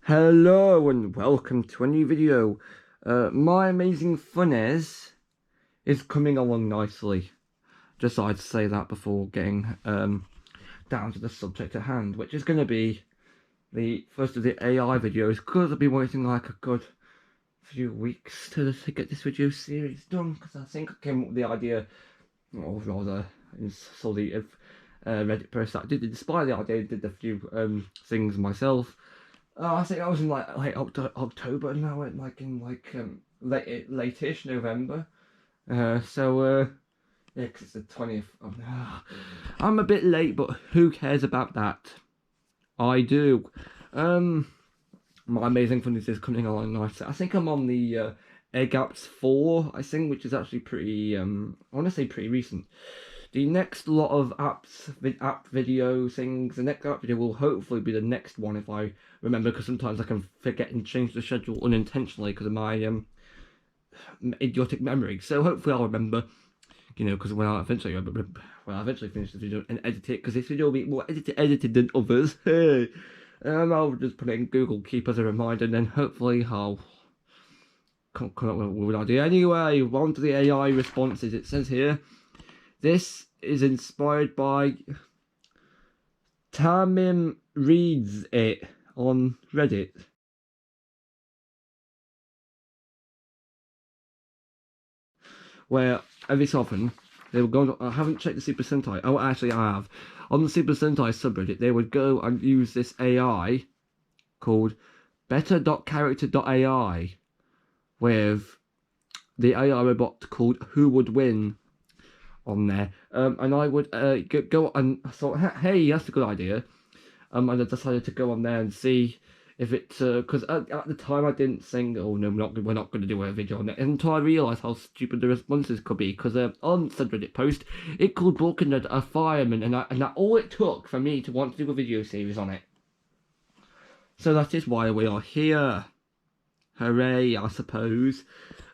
Hello and welcome to a new video. My amazing funnies is coming along nicely. Just thought I'd say that before getting down to the subject at hand, which is going to be the first of the AI videos, because I've been waiting like a good few weeks to get this video series done, because I think I came up with the idea, or rather, saw the Reddit post that I did, despite the idea, I did a few things myself. I think I was in like late October now, late-ish November. Yeah, 'cause it's the 20th. I'm a bit late, but who cares about that? I do. Um, my amazing fun is coming along nicely. I think I'm on the Egg Apps 4, I think, which is actually pretty. I want to say pretty recent. The next lot of app video things, the next app video will hopefully be the next one if I remember, because sometimes I can forget and change the schedule unintentionally because of my idiotic memory. So hopefully I'll remember, because when I eventually finish the video and edit it, because this video will be more edited than others. Hey, I'll just put it in Google Keep as a reminder, and then hopefully I'll come up with an idea. Anyway, on to the AI responses. It says here, this is inspired by Tamim Reads It on Reddit. Where every so often they would go. I haven't checked the Super Sentai. Oh, actually, I have. On the Super Sentai subreddit, they would go and use this AI called better.character.ai with the AI robot called Who Would Win on there. And I would go and I thought, hey, that's a good idea. And I decided to go on there and see if it, because at the time I didn't think, oh no, we're not going to do a video on it, until I realised how stupid the responses could be. Because on said Reddit post, it called Balkan a fireman, and that all it took for me to want to do a video series on it. So that is why we are here. Hooray, I suppose.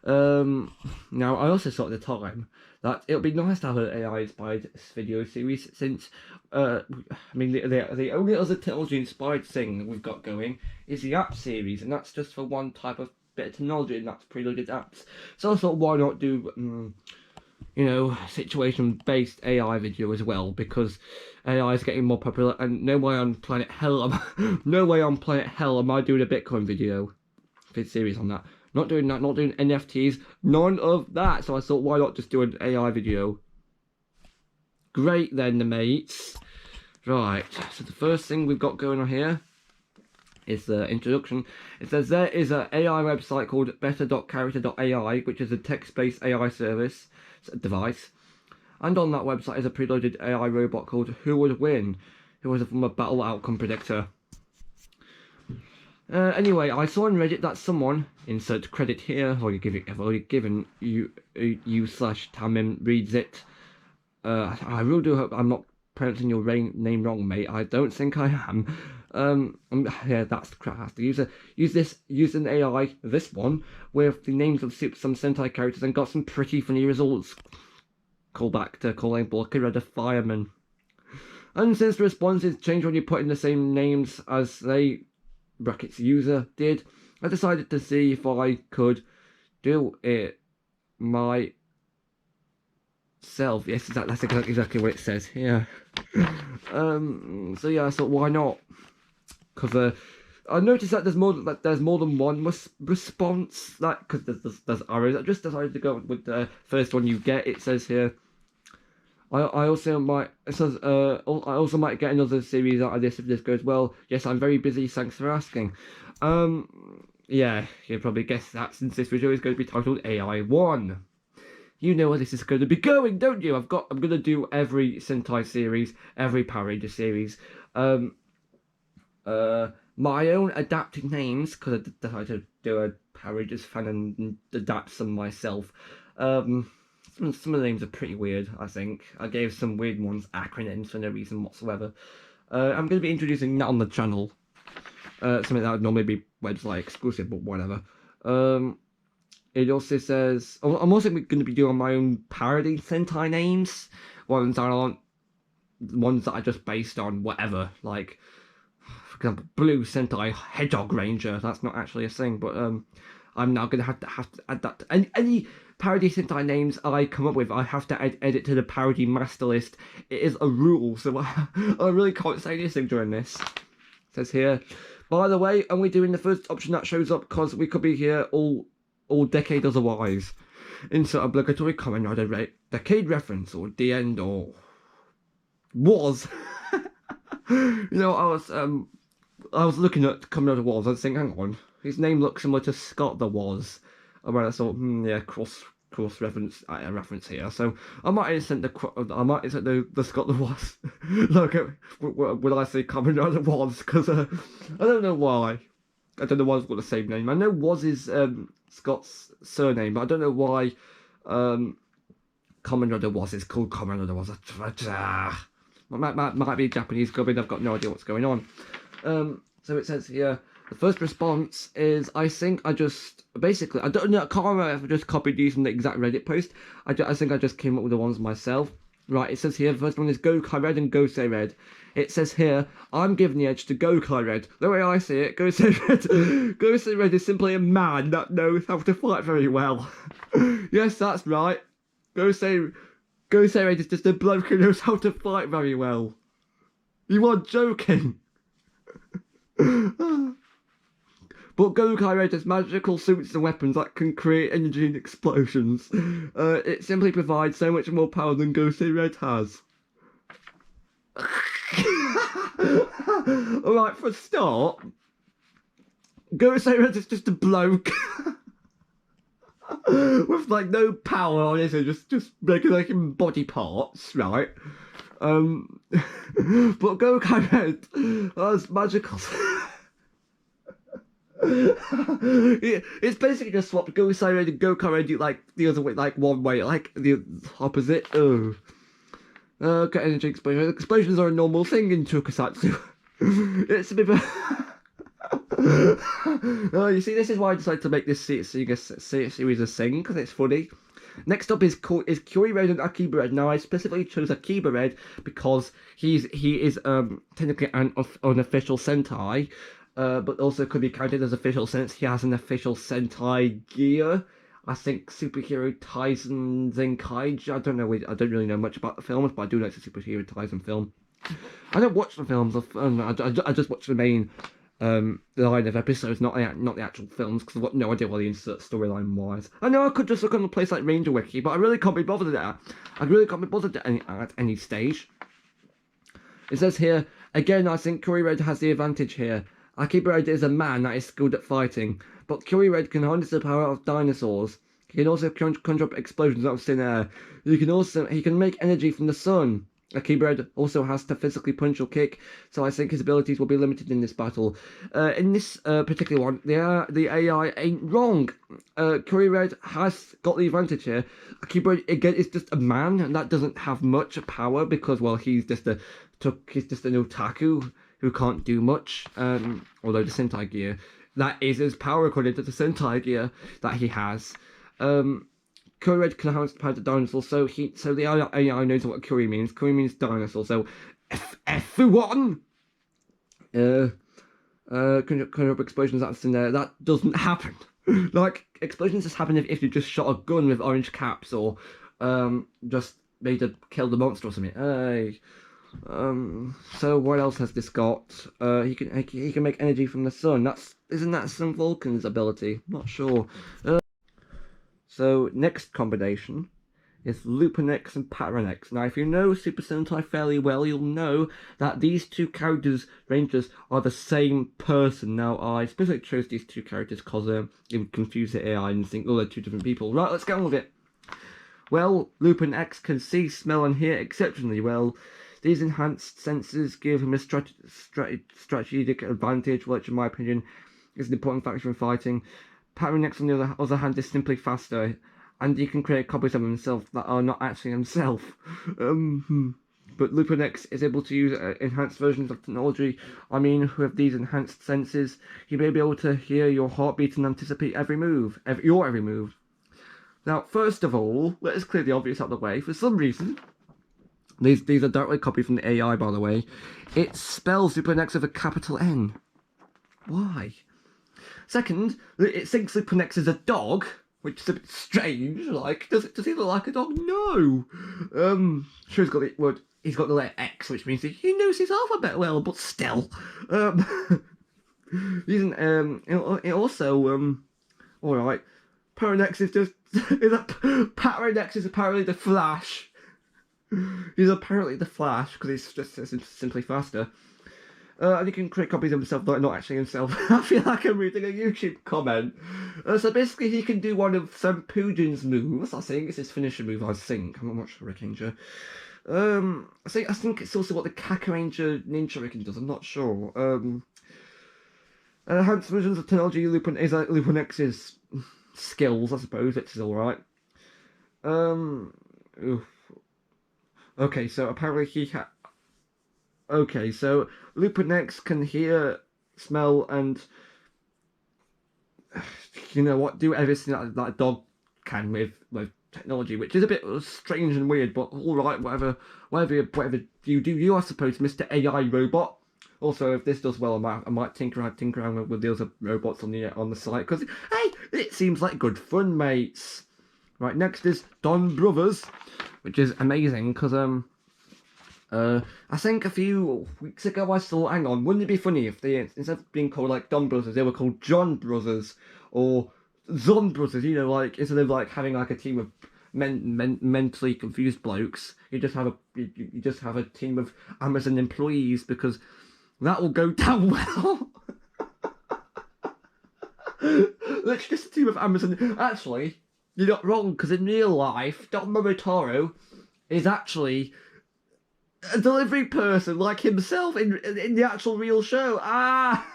Now, I also thought at the time that it would be nice to have an AI-inspired video series, since, I mean, the only other technology-inspired thing we've got going is the app series, and that's just for one type of bit of technology, and that's preloaded apps. So I thought, why not do, situation-based AI video as well, because AI is getting more popular, and no way on planet hell am I doing a Bitcoin video series on that. Not doing that, not doing NFTs, none of that. So I thought, why not just do an AI video? Great then, the mates. Right, so the first thing we've got going on here is the introduction. It says there is an AI website called better.character.ai, which is a text-based AI service device. And on that website is a preloaded AI robot called Who Would Win, who is from a battle outcome predictor. Anyway, I saw on Reddit that someone, insert credit here, I've already given you slash Tamim Reads It. I really do hope I'm not pronouncing your name wrong, mate. I don't think I am. Yeah, that's crap. The user used an AI, this one, with the names of some Sentai characters and got some pretty funny results. Call back to calling Blocker a fireman. And since the responses change when you put in the same names as they brackets user did, I decided to see if I could do it myself. Yes, that's exactly what it says here. So yeah, I thought, why not? Because I noticed that there's more than one response. Because there's arrows. I just decided to go with the first one you get. It says here, I also might. It says I also might get another series out of this if this goes well. Yes, I'm very busy. Thanks for asking. Yeah, you probably guessed that, since this video is going to be titled A.I.1. You know where this is going to be going, don't you? I'm going to do every Sentai series, every Power Ranger series. My own adapted names, because I decided to do a Power Rangers fan and adapt some myself. Some of the names are pretty weird, I think. I gave some weird ones acronyms for no reason whatsoever. I'm going to be introducing that on the channel. Something that would normally be website exclusive, but whatever. It also says, I'm also going to be doing my own parody Sentai names. Ones that are just based on whatever. Like, for example, Blue Sentai Hedgehog Ranger. That's not actually a thing, but I'm now gonna have to add that to any parody Sentai names I come up with. I have to add it to the parody master list. It is a rule, so I really can't say anything during this. It says here, by the way, only doing the first option that shows up because we could be here all decade otherwise. Insert obligatory comment either decade reference or the end or was. You know, I was looking at Kamen Rider Wars. I was thinking, hang on, his name looks similar to Scott the Was. And when I thought, yeah, cross reference here. So I might insert the Scott the Was. Look at when I say Kamen Rider Wars, because I don't know why. I don't know why it's got the same name. I know Was is Scott's surname, but I don't know why Kamen Rider Was is called Kamen Rider Was. Might be a Japanese gubbin. I've got no idea what's going on. So it says here, the first response is, I think I just, basically, I don't know, I can't remember if I just copied these from the exact Reddit post. I think I just came up with the ones myself. Right, it says here, the first one is Go-Kai Red and Go-Sei Red. It says here, I'm giving the edge to Go-Kai Red. The way I see it, Go-Sei Red, Go-Sei Red is simply a man that knows how to fight very well. Yes, that's right. Go-Sei Red is just a bloke who knows how to fight very well. You are joking. But Go-Kai Red has magical suits and weapons that can create energy and explosions. It simply provides so much more power than Go-Sei Red has. Alright, for a start, Go-Sei Red is just a bloke with like no power on it, so just making like body parts, right? But Go-Kai Red has magical. It's basically just swapped Go-Sei Red and Go-Kai Red like the other way, like one way, like the opposite. Get energy explosions. Explosions are a normal thing in Tokusatsu. It's a bit of you see, this is why I decided to make this series a thing, because it's funny. Next up is Kyori Red and Akiba Red. Now I specifically chose Akiba Red because he is technically an unofficial Sentai, but also could be counted as official since he has an official Sentai gear. I think Superhero Taisen Zenkaiji. I don't really know much about the films, but I do like the Superhero Taisen film. I don't watch the films. I just watch the main line of episodes, not the actual films, because I've got no idea what the insert storyline was. I know I could just look on a place like Ranger Wiki, but I really can't be bothered at that. I really can't be bothered at any stage. It says here, again, I think Kyori Red has the advantage here. Akiba Red is a man that is skilled at fighting, but Kyori Red can harness the power of dinosaurs. He can also conjure up explosions out of thin air. He can make energy from the sun. Akiba Red also has to physically punch or kick, so I think his abilities will be limited in this battle. In this particular one, the AI ain't wrong. Kyori Red has got the advantage here. Akiba Red, again, is just a man, and that doesn't have much power because, well, he's just an otaku who can't do much. Although the Sentai gear, that is his power according to the Sentai gear that he has. Kyori Red can harness the power of dinosaurs, so the AI knows what Kyori means. Kyori means dinosaur, so F1! Conjure up explosions, that's in there. That doesn't happen. Like, explosions just happen if you just shot a gun with orange caps, or just made to kill the monster or something. Hey. So what else has this got? He can make energy from the sun. Isn't that Sun Vulcan's ability? Not sure. So next combination is Lupin X and Pattern X. Now, if you know Super Sentai fairly well, you'll know that these two rangers, are the same person. Now, I specifically chose these two characters because it would confuse the AI and think, oh, they're two different people. Right, let's get on with it. Well, Lupin X can see, smell, and hear exceptionally well. These enhanced senses give him a strategic advantage, which, in my opinion, is an important factor in fighting. Pattern X, on the other hand, is simply faster, and he can create copies of himself that are not actually himself. But Lupin X is able to use enhanced versions of technology. I mean, with these enhanced senses, he may be able to hear your heartbeat and anticipate your every move. Now, first of all, let us clear the obvious out of the way. For some reason, These are directly copied from the AI, by the way. It spells Lupin X with a capital N. Why? Second, it thinks Lupin X is a dog, which is a bit strange. Like, does he look like a dog? No. Sure, he's got the letter X, which means he knows his alphabet well, but still. It also all right. Paranex is just Paranex is apparently the Flash. He's apparently the Flash because he's just simply faster. And he can create copies of himself, not actually himself. I feel like I'm reading a YouTube comment. So basically, he can do one of Sampujin's moves. I think it's his finisher move. I think I'm not sure, Ranger. I think it's also what the Kakaranger Ninja Riken does. I'm not sure. Enhanced versions of technology Lupin X's skills, I suppose, which is alright. Okay, so apparently okay, so Lupin X can hear, smell, and you know what, do everything that a dog can with technology, which is a bit strange and weird, but alright, whatever you do, I suppose, Mr. AI Robot. Also, if this does well, I might tinker around with the other robots on the site, because, hey, it seems like good fun, mates. Right, next is Don Brothers, which is amazing, because, I think a few weeks ago I saw, hang on, wouldn't it be funny if they, instead of being called, like, Don Brothers, they were called John Brothers, or Zon Brothers, you know, like, instead of, like, having, like, a team of mentally confused blokes, you just have a team of Amazon employees, because that will go down well. Let's just a team of Amazon. Actually, you're not wrong, because in real life, Don Momotaro is actually a delivery person like himself in the actual real show. Ah!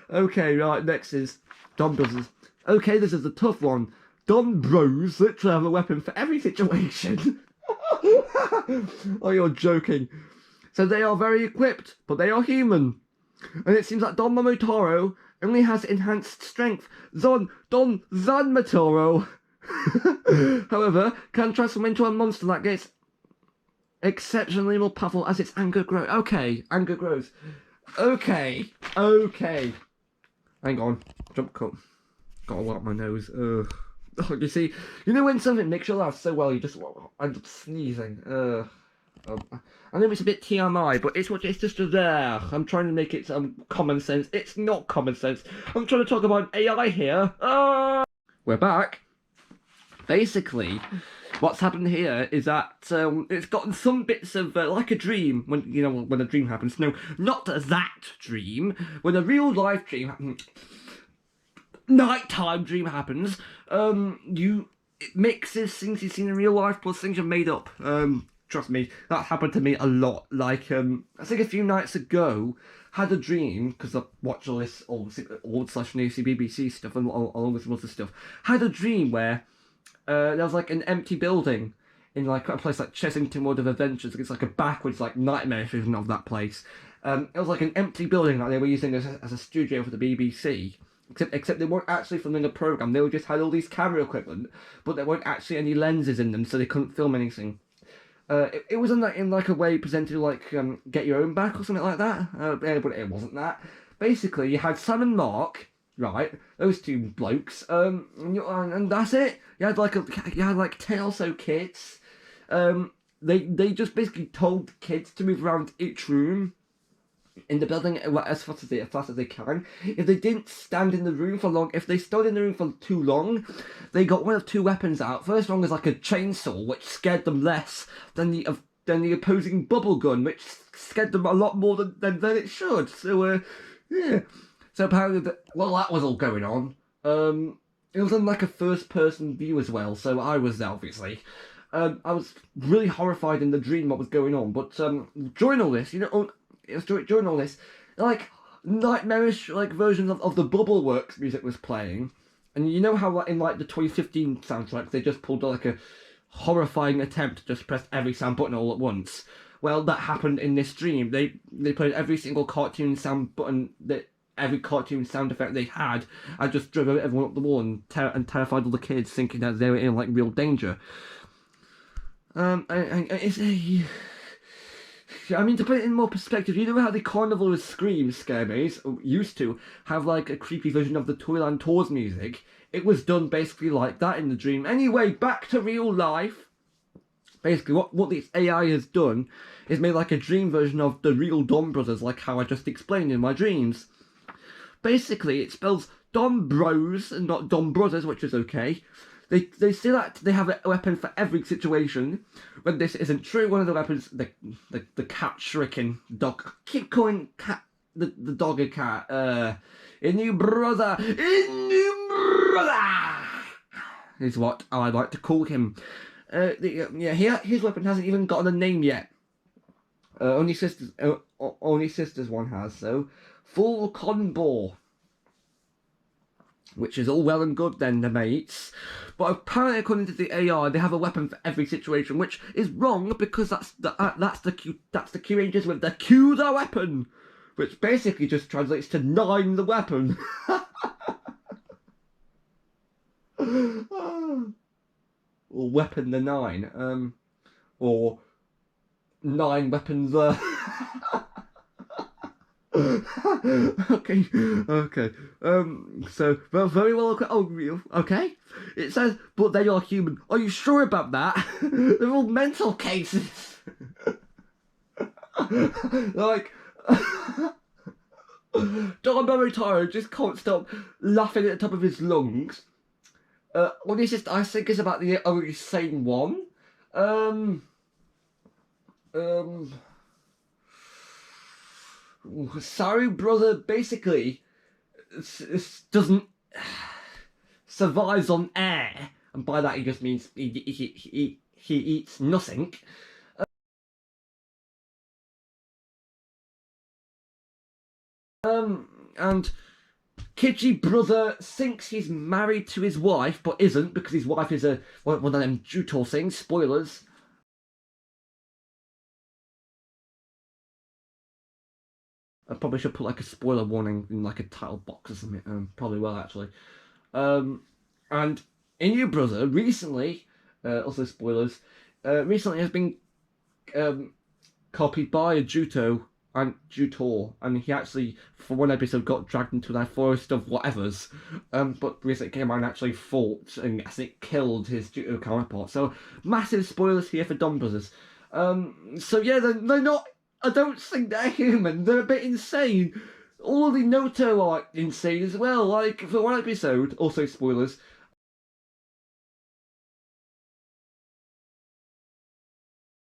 Okay, right, next is Don Brothers. Okay, this is a tough one. Don Bros literally have a weapon for every situation. Oh, you're joking. So they are very equipped, but they are human. And it seems that Don Momotaro only has enhanced strength. Don Zanmatoro, however, can transform into a monster that gets exceptionally more powerful as its anger grows. Okay, anger grows. Okay. Hang on, jump cut. Got a lot on my nose. Oh, you see, you know when something makes you laugh so well, you just end up sneezing. I know it's a bit TMI, but it's just there. I'm trying to make it common sense. It's not common sense. I'm trying to talk about AI here. We're back. Basically, what's happened here is that it's gotten some bits of like a dream when a dream happens. No, not that dream. When a real life dream happens, nighttime dream happens. It mixes things you've seen in real life plus things you've made up. Trust me, that happened to me a lot. Like, I think a few nights ago, had a dream, because I watched all this old / new BBC stuff and all this other stuff. Had a dream where there was like an empty building in like a place like Chessington World of Adventures. It's like a backwards, like nightmare version of that place. It was like an empty building that they were using as a studio for the BBC. Except they weren't actually filming a program. They just had all these camera equipment, but there weren't actually any lenses in them, so they couldn't film anything. It was in like a way presented like Get Your Own Back or something like that, but it wasn't that. Basically, you had Sam and Mark, right? Those two blokes, and that's it. You had like 10 or so kids. They just basically told the kids to move around each room in the building as fast as they can. If they didn't stand in the room for long, if they stood in the room for too long, they got one of two weapons out. First one was like a chainsaw, which scared them less than the opposing bubble gun, which scared them a lot more than it should. So yeah. So apparently, that was all going on. It was on like a first-person view as well, so I was there obviously. I was really horrified in the dream what was going on, but during all this, during all this, like nightmarish like versions of the Bubbleworks music was playing, and you know how like in like the 2015 soundtrack they just pulled like a horrifying attempt to just press every sound button all at once. Well, that happened in this dream. They played every single cartoon sound button every cartoon sound effect they had. I just drove everyone up the wall and terrified all the kids, thinking that they were in like real danger. And I mean, to put it in more perspective, you know how the Carnival of Screams scare maze used to have like a creepy version of the Toyland Tours music? It was done basically like that in the dream. Anyway, back to real life. Basically, what this AI has done is made like a dream version of the real Don Brothers, like how I just explained in my dreams. Basically, it spells Don Bros and not Don Brothers, which is okay. They still act, they have a weapon for every situation. When this isn't true, one of the weapons, the cat shrieking dog. Keep calling cat the dog a cat. A new brother, a new brother is what I like to call him. Yeah, his weapon hasn't even gotten a name yet. Only sisters one has. So, full conbore, which is all well and good then, the mates. But apparently, according to the AI, they have a weapon for every situation, which is wrong because that's the Q Rangers with the Q the weapon, which basically just translates to 9 the weapon. Or weapon the 9, or 9 weapons. Okay, okay. So, well, very well. Oh, okay. It says, but they are human. Are you sure about that? They're all mental cases. Like, Don Baritaro just can't stop laughing at the top of his lungs. What is this? I think it's about the only sane one. Um, um, sorry, brother. Basically, it doesn't survives on air, and by that he just means he eats nothing. And Kidgy brother thinks he's married to his wife, but isn't because his wife is a one of them Jutor things. Spoilers. I probably should put like a spoiler warning in like a title box or something. Probably will actually. And in your brother recently, also spoilers, recently has been um, copied by a Juto and Jutor, and he actually, for one episode, got dragged into that forest of whatevers. But recently came out and actually fought, and I think killed his Juto counterpart. So massive spoilers here for Don Brothers. So yeah, they're not. I don't think they're human. They're a bit insane. All of the Noto are insane as well. Like for one episode, also spoilers.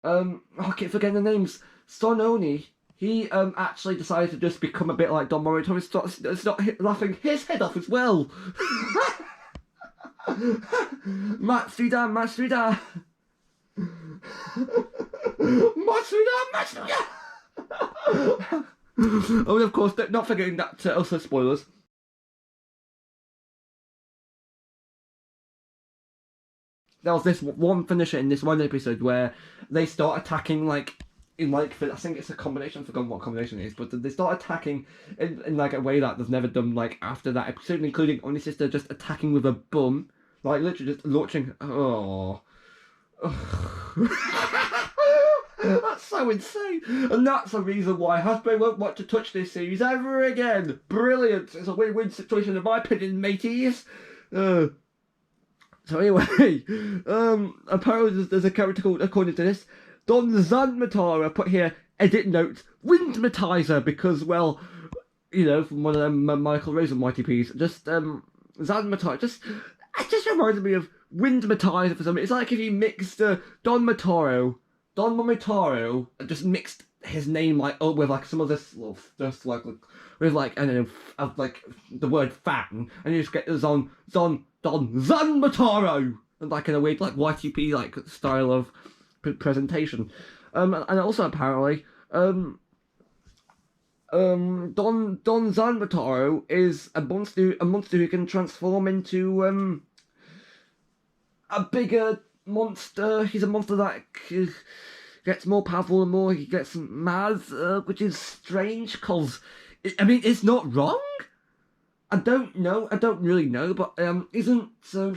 I keep forgetting the names. Sononi, he actually decided to just become a bit like Don Morito and start laughing his head off as well. Matsuda. Matsuda. Oh, and of course, not forgetting that also spoilers. There was this one finisher in this one episode where they start attacking like in like I think it's a combination. I've forgotten what combination it is, but they start attacking in like a way that they've never done like after that episode, including Oni Sister just attacking with a bum, like literally just launching. Oh. That's so insane, and that's the reason why Hasbro won't want to touch this series ever again. Brilliant! It's a win-win situation in my opinion, mateys. So anyway, apparently there's a character called, according to this, Don Zanmatara. Put here, edit note, Windmatizer, because, well, you know, from one of them Michael Rosen Mighty P's, just, Zanmatara, it just reminded me of Windmatizer for something. It's like if you mixed, Don Momitaro, and just mixed his name, like, oh, with, like, some of this, just, like, with, like, I don't know, like, the word fan, and you just get Don Zanmataro, and like in a weird like YTP like style of presentation, and also apparently Don Zanmataro is a monster who can transform into a bigger monster. He's a monster that gets more powerful the more he gets mad, which is strange because I mean it's not wrong. I don't know. I don't really know, but isn't Don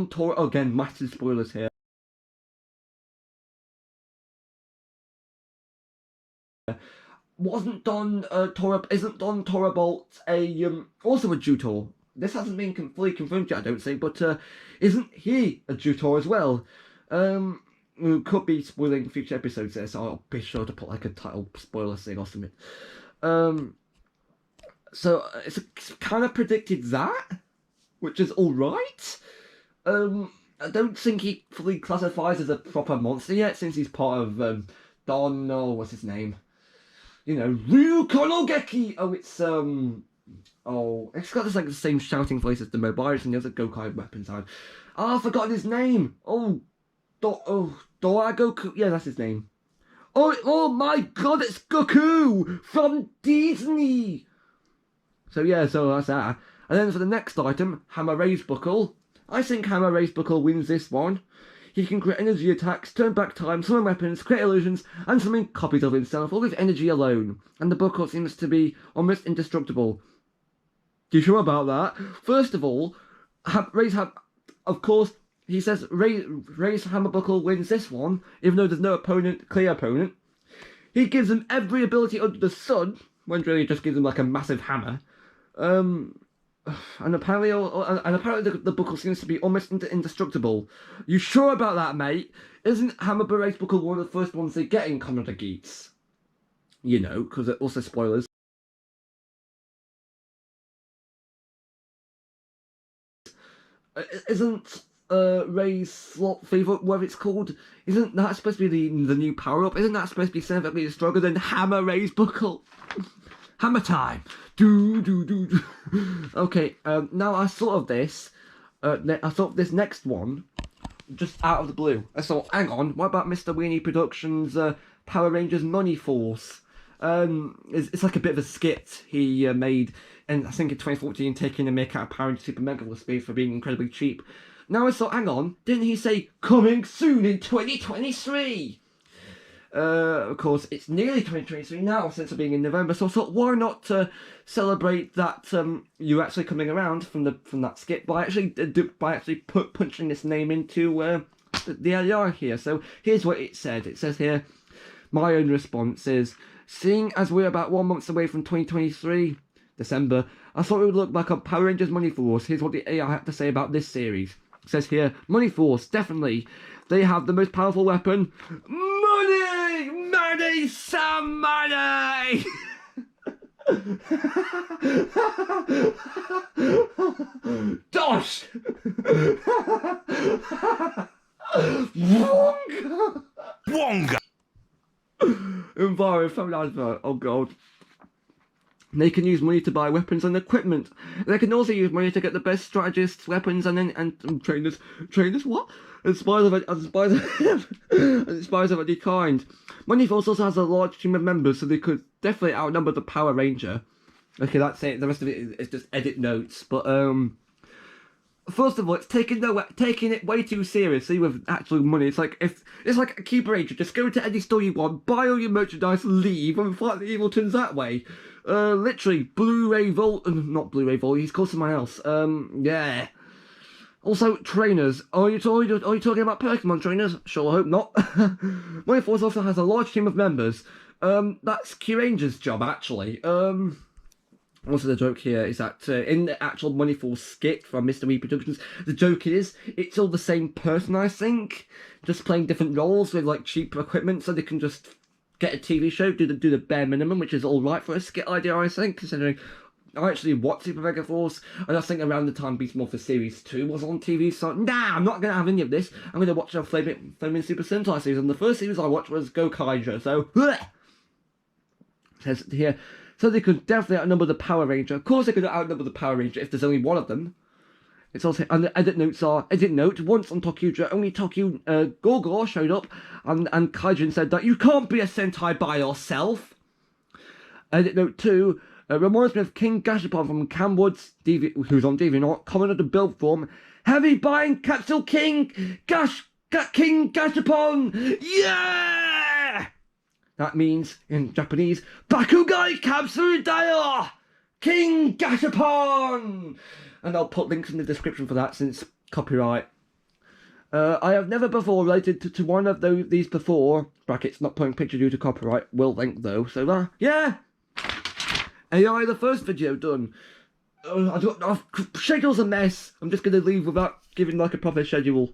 Toro again? Massive spoilers here. isn't Don Torabalt also a Jutor? This hasn't been fully confirmed yet, I don't think, but isn't he a Jutor as well? We could be spoiling future episodes there, so I'll be sure to put like a title spoiler thing or something. So it's kind of predicted that, which is alright. I don't think he fully classifies as a proper monster yet, since he's part of Don, or what's his name? You know, Ryu Konogeki! It's got this like the same shouting voice as the Mobiles and the other Gokai weapons. I've forgotten his name! Doragoku? Yeah, that's his name. Oh my god, it's Goku! From Disney! So yeah, so that's that. And then for the next item, Hammer Raise Buckle. I think Hammer Raise Buckle wins this one. He can create energy attacks, turn back time, summon weapons, create illusions, and summon copies of himself, all with energy alone. And the buckle seems to be almost indestructible. You sure about that? First of all, of course, he says Raise Hammer Buckle wins this one, even though there's no clear opponent. He gives him every ability under the sun, when really just gives him like a massive hammer. And apparently the buckle seems to be almost indestructible. You sure about that, mate? Isn't Hammer Raise Buckle one of the first ones they get in Commander Geats? You know, because it also spoilers. Isn't Ray's Slot Fever, whatever it's called, isn't that supposed to be the new power-up? Isn't that supposed to be significantly stronger than Hammer Raise Buckle? Hammer time! Do. Okay, now I thought of this next one just out of the blue. I thought, hang on, what about Mr. Weenie Productions' Power Rangers Money Force? It's like a bit of a skit he made, and I think in 2014, taking a mick out of Power Rangers Super Mega Force Speed for being incredibly cheap. Now I thought, hang on, didn't he say coming soon in 2023? Of course, it's nearly 2023 now since being in November, so I thought, why not celebrate that you actually coming around from that skit by actually punching this name into the AI here. So here's what it said. It says here, my own response is, seeing as we're about 1 month away from 2023, December, I thought we would look back on Power Rangers Money Force. Here's what the AI had to say about this series. It says here, Money Force, definitely. They have the most powerful weapon, money! Money, some money! Dosh! Wonga! Wonga! Environment, family advert, oh god. They can use money to buy weapons and equipment. They can also use money to get the best strategists, weapons, and trainers. Trainers what? And spies of any kind. Money Force also has a large team of members, so they could definitely outnumber the Power Ranger. Okay, that's it. The rest of it is just edit notes. But first of all, it's taking it way too seriously with actual money. It's like a Keeper Ranger. Just go to any store you want, buy all your merchandise, leave, and fight the Eviltons that way. Literally, Blu-ray Vault, not Blu-ray Vault. He's called someone else. Yeah. Also, trainers. Are you talking about Pokemon trainers? Sure, I hope not. Money Force also has a large team of members. That's Q-Ranger's job, actually. Also, the joke here is that in the actual Money Force skit from Mr. Wee Productions, the joke is it's all the same person, I think, just playing different roles with like cheaper equipment, so they can just get a TV show, do the bare minimum, which is all right for a skit idea, I think, considering I actually watched Super Mega Force, and I think around the time Beast Morpher Series 2 was on TV, so nah, I'm not going to have any of this. I'm going to watch a Flaming Super Sentai series, and the first series I watched was Gokaiger, so bleh. It says here, so they could definitely outnumber the Power Ranger. Of course they could outnumber the Power Ranger if there's only one of them. It's also, and the edit notes are, edit note, once on Tokyuja, only Tokyu Gorgor showed up, and Kaijin said that you can't be a Sentai by yourself. Edit note 2, reminds me of King Gashapon from Camwood's, who's on DeviantArt, commented the build form, heavy buying Capsule King King Gashapon! Yeah! That means, in Japanese, Bakugai Capsule Daio! King Gashapon! And I'll put links in the description for that since copyright. I have never before related to one of these before. Brackets not putting picture due to copyright. Will link though. So yeah. AI, the first video done. Schedule's a mess. I'm just gonna leave without giving like a proper schedule.